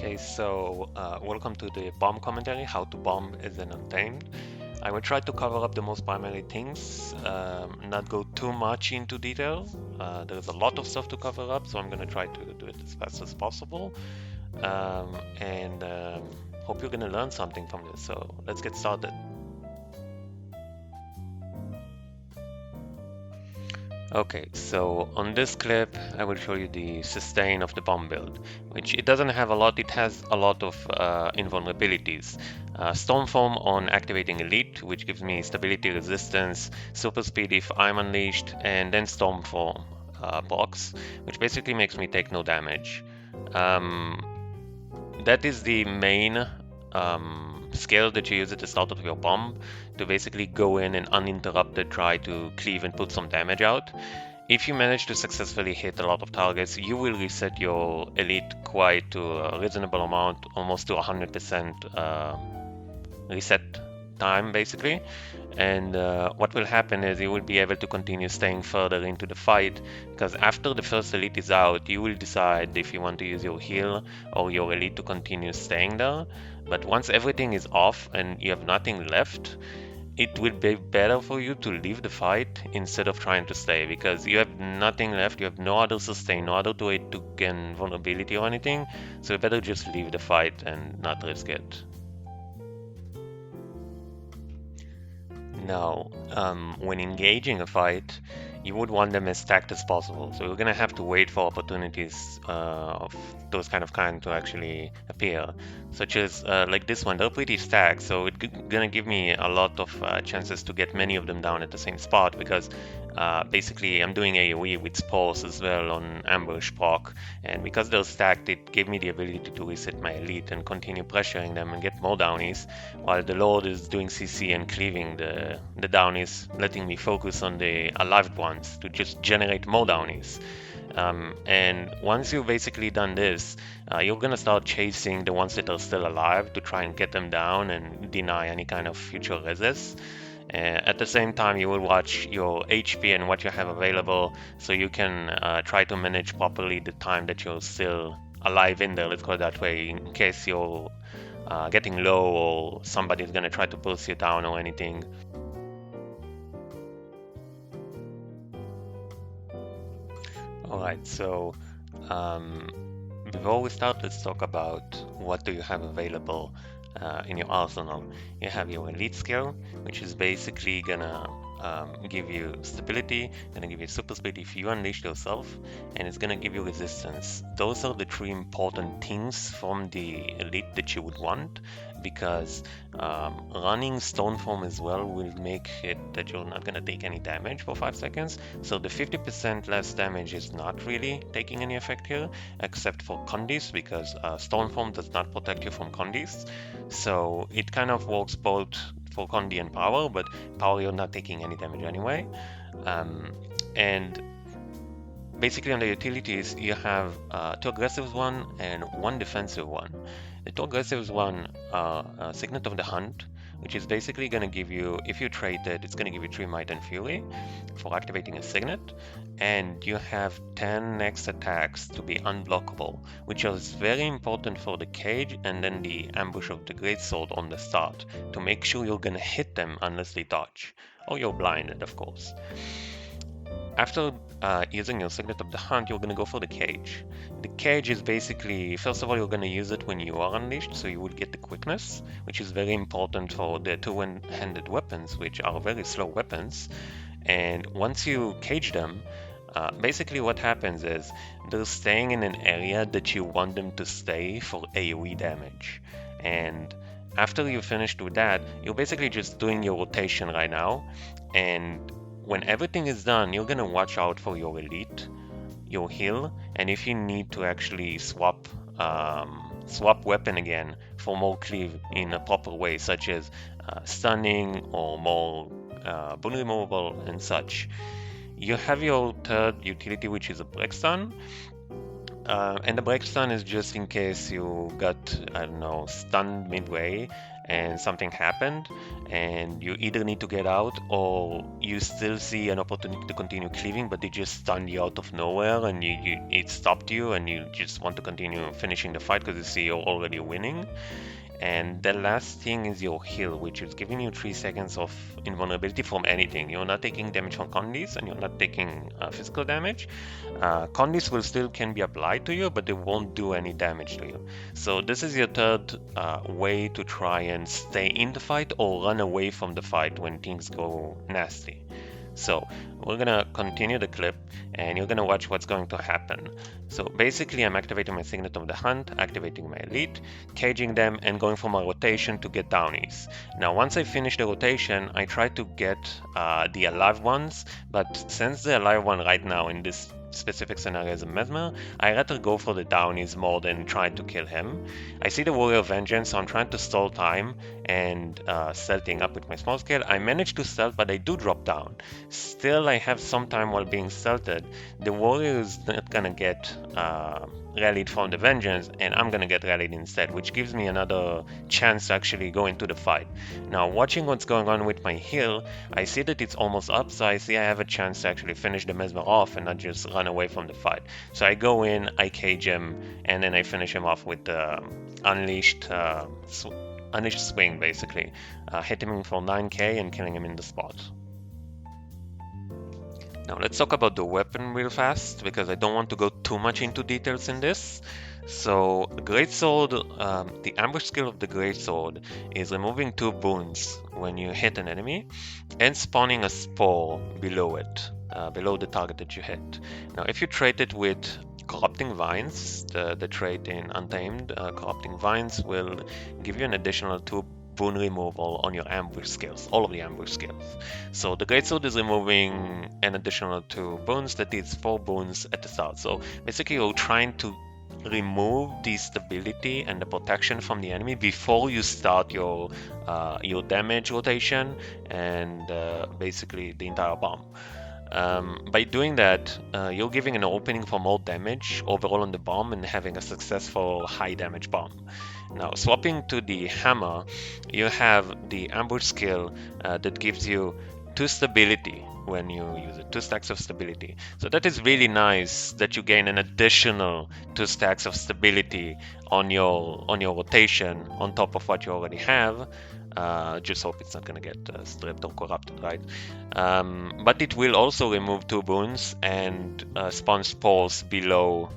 Okay, so welcome to the bomb commentary, how to bomb as an Untamed. I will try to cover up the most primary things, not go too much into detail. There's a lot of stuff to cover up, so I'm going to try to do it as fast as possible. And hope you're going to learn something from this, so let's get started. Okay, so on this clip, I will show you the sustain of the bomb build, which it doesn't have a lot, it has a lot of invulnerabilities. Stormform on activating Elite, which gives me stability, resistance, super speed if I'm unleashed, and then Stormform box, which basically makes me take no damage. That is the main skill that you use at the start of your bomb to basically go in and uninterrupted try to cleave and put some damage out. If you manage to successfully hit a lot of targets, you will reset your elite quite to a reasonable amount, almost to 100% reset time basically. And what will happen is you will be able to continue staying further into the fight, because after the first elite is out, you will decide if you want to use your heal or your elite to continue staying there. But once everything is off and you have nothing left, it will be better for you to leave the fight instead of trying to stay, because you have nothing left, you have no other sustain, no other way to gain vulnerability or anything, so you better just leave the fight and not risk it. Now, when engaging a fight, you would want them as stacked as possible. So you're gonna have to wait for opportunities of those kind to actually appear, such as like this one. They're pretty stacked, so it's gonna give me a lot of chances to get many of them down at the same spot, because basically I'm doing AoE with spores as well on ambush proc, and because they're stacked, it gave me the ability to reset my elite and continue pressuring them and get more downies, while the Lord is doing CC and cleaving the downies, letting me focus on the alive ones to just generate more downies. And once you've basically done this, you're gonna start chasing the ones that are still alive to try and get them down and deny any kind of future reses. At the same time, you will watch your HP and what you have available, so you can try to manage properly the time that you're still alive in there, let's call it that way, in case you're getting low or somebody's gonna try to pulse you down or anything. Alright, so before we start, let's talk about what do you have available in your arsenal. You have your elite skill, which is basically gonna give you stability, gonna give you super speed if you unleash yourself, and it's gonna give you resistance. Those are the three important things from the elite that you would want, because running Stoneform as well will make it that you're not gonna take any damage for 5 seconds. So the 50% less damage is not really taking any effect here, except for Condis, because Stoneform does not protect you from Condis. So it kind of works both for Condi and Power, but Power you're not taking any damage anyway. And basically on the utilities, you have 2 aggressive one and 1 defensive one. The 2 aggressive one are Signet of the Hunt, which is basically going to give you, if you trade it, it's going to give you 3 Might and Fury for activating a Signet, and you have 10 next attacks to be unblockable, which is very important for the cage and then the ambush of the Greatsword on the start, to make sure you're going to hit them unless they dodge, or you're blinded, of course. After using your Signet of the Hunt, you're going to go for the cage. The cage is basically, first of all, you're going to use it when you are unleashed, so you will get the quickness, which is very important for the two-handed weapons, which are very slow weapons. And once you cage them, basically what happens is they're staying in an area that you want them to stay for AoE damage. And after you're finished with that, you're basically just doing your rotation right now, and when everything is done, you're gonna watch out for your elite, your heal, and if you need to actually swap weapon again for more cleave in a proper way, such as stunning or more bull removal and such. You have your third utility, which is a break stun. And the break stun is just in case you got, I don't know, stunned midway and something happened and you either need to get out or you still see an opportunity to continue cleaving, but they just stunned you out of nowhere and it stopped you and you just want to continue finishing the fight because you see you're already winning. And the last thing is your heal, which is giving you 3 seconds of invulnerability from anything. You're not taking damage from condies and you're not taking physical damage. Condies will still can be applied to you, but they won't do any damage to you. So this is your third way to try and stay in the fight or run away from the fight when things go nasty. So we're gonna continue the clip and you're gonna watch what's going to happen. So basically I'm activating my Signet of the Hunt, activating my Elite, caging them and going for my rotation to get downies. Now once I finish the rotation, I try to get the alive ones, but since the alive one right now in this specific scenario is a Mesmer, I rather go for the downies more than try to kill him. I see the Warrior of Vengeance, so I'm trying to stall time and stealthing up with my small scale. I managed to stealth, but I do drop down. Still, I have some time while being stealthed. The Warrior is not gonna get rallied from the Vengeance, and I'm gonna get rallied instead, which gives me another chance to actually go into the fight. Now, watching what's going on with my heal, I see that it's almost up, so I see I have a chance to actually finish the Mesmer off and not just run away from the fight. So I go in, I cage him, and then I finish him off with the Unleashed Swing, basically. Hitting him for 9k and killing him in the spot. Now let's talk about the weapon real fast, because I don't want to go too much into details in this. So Greatsword, the ambush skill of the Greatsword is removing 2 boons when you hit an enemy and spawning a spore below it, below the target that you hit. Now if you trait it with Corrupting Vines, the trait in Untamed, Corrupting Vines will give you an additional 2 boon removal on your ambush skills, all of the ambush skills. So the Greatsword is removing an additional 2 boons, that is 4 boons at the start. So basically you're trying to remove the stability and the protection from the enemy before you start your damage rotation and basically the entire bomb. By doing that, you're giving an opening for more damage overall on the bomb and having a successful high damage bomb. Now, swapping to the hammer, you have the ambush skill that gives you 2 stability when you use it, 2 stacks of stability. So that is really nice that you gain an additional 2 stacks of stability on your rotation on top of what you already have. Just hope it's not gonna get stripped or corrupted, right? But it will also remove 2 boons and spawn spores below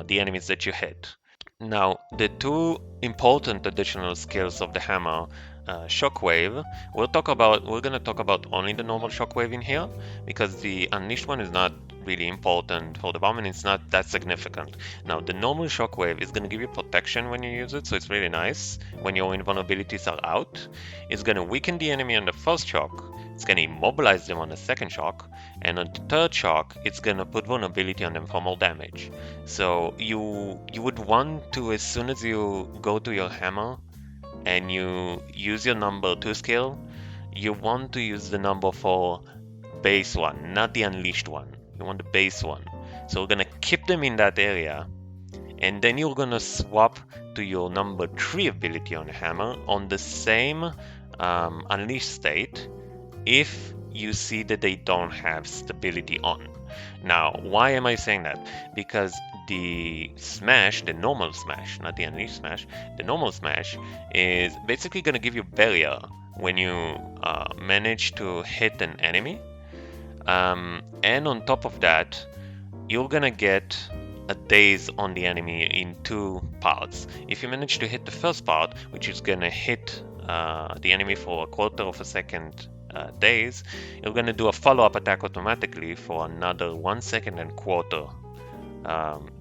the enemies that you hit. Now, the 2 important additional skills of the hammer, Shockwave, we're gonna talk about only the normal Shockwave in here, because the Unleashed one is not really important for the bomb and it's not that significant. Now, the normal Shockwave is gonna give you protection when you use it, so it's really nice when your invulnerabilities are out. It's gonna weaken the enemy on the first shock, it's gonna immobilize them on the second shock, and on the third shock, it's gonna put vulnerability on them for more damage. So you would want to, as soon as you go to your hammer and you use your number 2 skill, you want to use the number for base one, not the unleashed one. You want the base one. So we're gonna keep them in that area, and then you're gonna swap to your number 3 ability on the hammer on the same unleashed state if you see that they don't have stability on. Now, why am I saying that? Because the smash, the normal smash, not the unleashed smash, the normal smash is basically going to give you barrier when you manage to hit an enemy. And on top of that, you're going to get a daze on the enemy in 2 parts. If you manage to hit the first part, which is going to hit the enemy for a quarter of a second days, you're going to do a follow-up attack automatically for another 1 second and quarter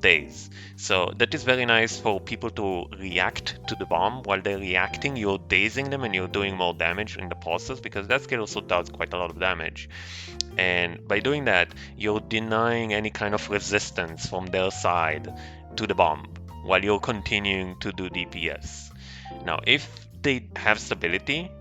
days. So that is very nice for people to react to the bomb. While they're reacting, you're dazing them and you're doing more damage in the process, because that skill also does quite a lot of damage. And by doing that, you're denying any kind of resistance from their side to the bomb while you're continuing to do DPS. Now, if they have stability,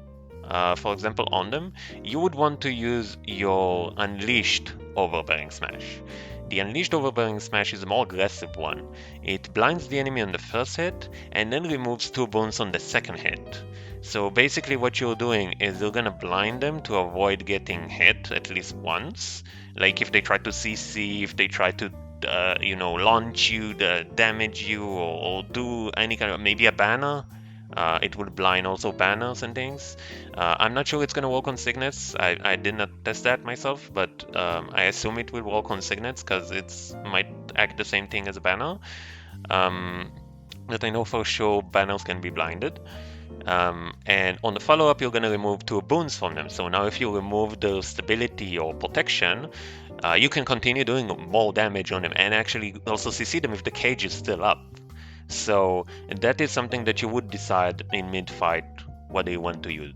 for example, on them, you would want to use your Unleashed Overbearing Smash. The Unleashed Overbearing Smash is a more aggressive one. It blinds the enemy on the first hit and then removes 2 boons on the second hit. So basically what you're doing is you're gonna blind them to avoid getting hit at least once. Like if they try to CC, if they try to launch you, damage you, or do any kind of, maybe a banner. It would blind also banners and things. I'm not sure it's gonna work on signets. I did not test that myself, but I assume it will work on signets because it's might act the same thing as a banner. But I know for sure banners can be blinded. And on the follow-up, you're going to remove 2 boons from them. So now if you remove the stability or protection, you can continue doing more damage on them and actually also CC them if the cage is still up. So that is something that you would decide in mid-fight what you want to use.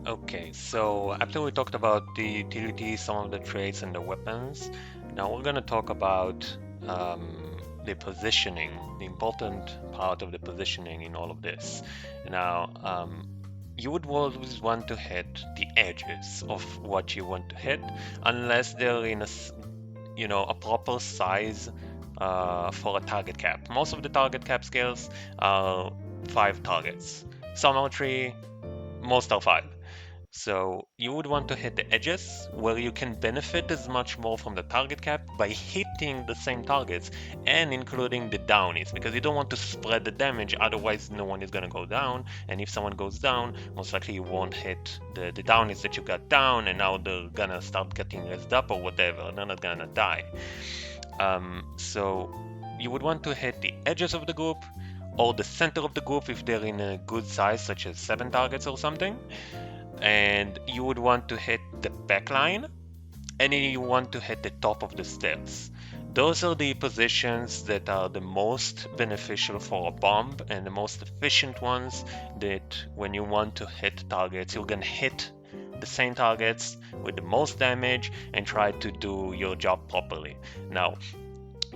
Okay, so after we talked about the utility, some of the traits and the weapons, now we're gonna talk about the positioning, the important part of the positioning in all of this. Now, you would always want to hit the edges of what you want to hit, unless they're in a proper size for a target cap. Most of the target cap scales are 5 targets. Some are 3, most are 5. So you would want to hit the edges where you can benefit as much more from the target cap by hitting the same targets and including the downies, because you don't want to spread the damage, otherwise no one is going to go down, and if someone goes down, most likely you won't hit the downies that you got down, and now they're going to start getting rezzed up or whatever, they're not going to die. So you would want to hit the edges of the group or the center of the group if they're in a good size, such as 7 targets or something. And you would want to hit the back line, and then you want to hit the top of the stairs. Those are the positions that are the most beneficial for a bomb and the most efficient ones, that when you want to hit targets, you're gonna hit the same targets with the most damage and try to do your job properly. Now,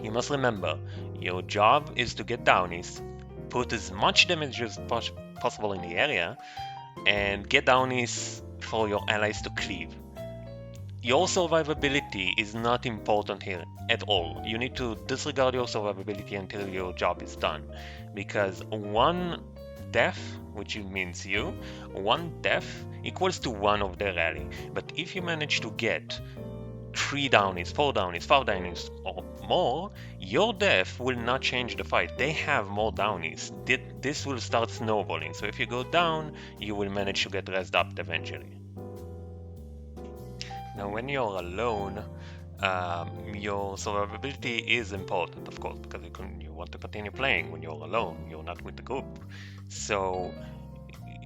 you must remember, your job is to get downies, put as much damage as possible in the area, and get downies for your allies to cleave. Your survivability is not important here at all. You need to disregard your survivability until your job is done, because one death, which means one death equals to 1 of their rally. But if you manage to get 3 downies, 4 downies, 5 downies or more, your death will not change the fight. They have more downies. This will start snowballing. So if you go down, you will manage to get rezzed up eventually. Now when you're alone, your survivability is important, of course, because you want to continue playing when you're alone. You're not with the group. So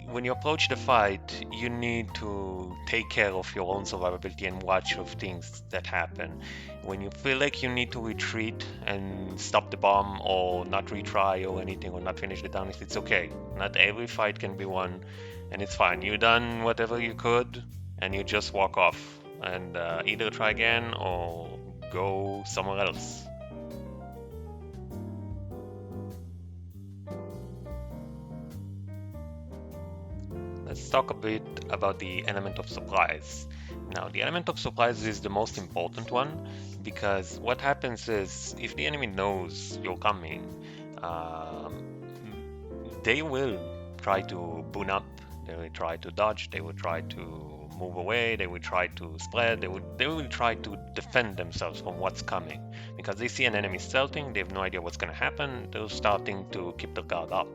when you approach the fight, you need to take care of your own survivability and watch of things that happen. When you feel like you need to retreat and stop the bomb or not retry or anything or not finish the downies, it's okay. Not every fight can be won, and it's fine. You done whatever you could and you just walk off and either try again or go somewhere else. Let's talk a bit about the element of surprise. Now, the element of surprise is the most important one, because what happens is if the enemy knows you're coming, they will try to boon up, they will try to dodge, they will try to move away, they will try to spread, they will try to defend themselves from what's coming, because they see an enemy stealthing, they have no idea what's going to happen, they're starting to keep their guard up.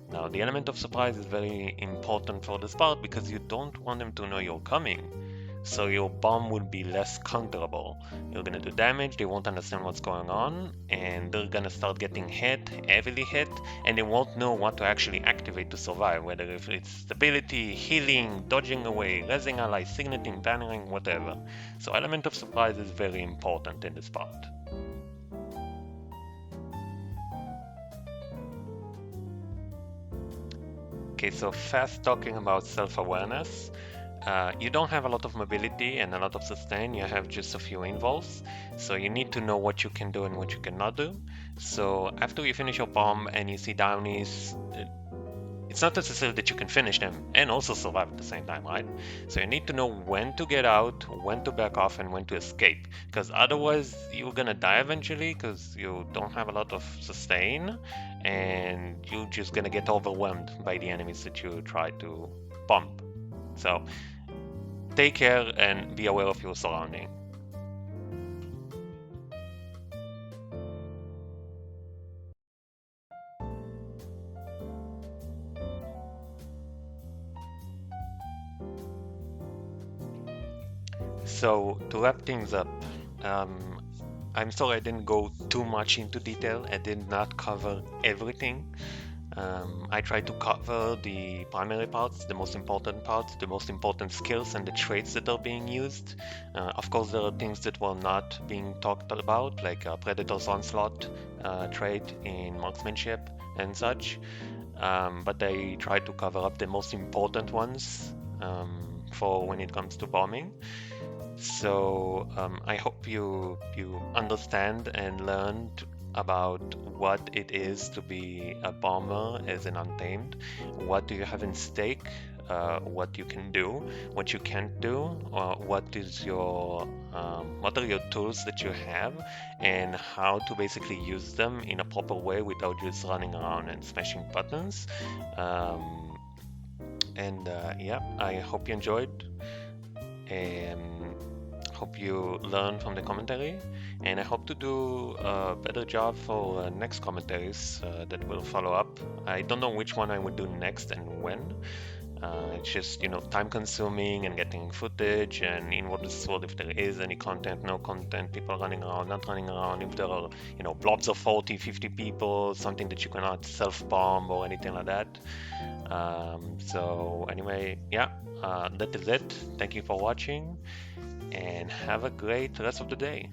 Now, the element of surprise is very important for this part because you don't want them to know you're coming. So your bomb will be less counterable. You're gonna do damage, they won't understand what's going on, and they're gonna start getting hit, heavily hit, and they won't know what to actually activate to survive, whether if it's stability, healing, dodging away, rezzing allies, signating, bannering, whatever. So element of surprise is very important in this part. Okay, so fast talking about self-awareness. You don't have a lot of mobility and a lot of sustain, you have just a few involves. So you need to know what you can do and what you cannot do. So after you finish your bomb and you see downies, it's not necessary that you can finish them and also survive at the same time, right? So you need to know when to get out, when to back off, and when to escape. Because otherwise, you're gonna die eventually because you don't have a lot of sustain and you're just gonna get overwhelmed by the enemies that you try to bomb. So take care and be aware of your surrounding. So to wrap things up, um, I'm sorry I didn't go too much into detail. I did not cover everything. I tried to cover the primary parts, the most important skills and the traits that are being used. Of course, there are things that were not being talked about, like Predator's Onslaught trait in marksmanship and such. But I tried to cover up the most important ones for when it comes to bombing. So I hope you understand and learned about what it is to be a bomber as an Untamed. What do you have in stake? What you can do, what you can't do, what are your tools that you have, and how to basically use them in a proper way without just running around and smashing buttons. Yeah, I hope you enjoyed. And hope you learn from the commentary, and I hope to do a better job for next commentaries that will follow up. I don't know which one I would do next and when. It's just, time consuming and getting footage, and in what is world, if there is any content, no content, people running around, not running around, if there are, blobs of 40, 50 people, something that you cannot self-bomb or anything like that. So anyway, yeah, that is it. Thank you for watching and have a great rest of the day.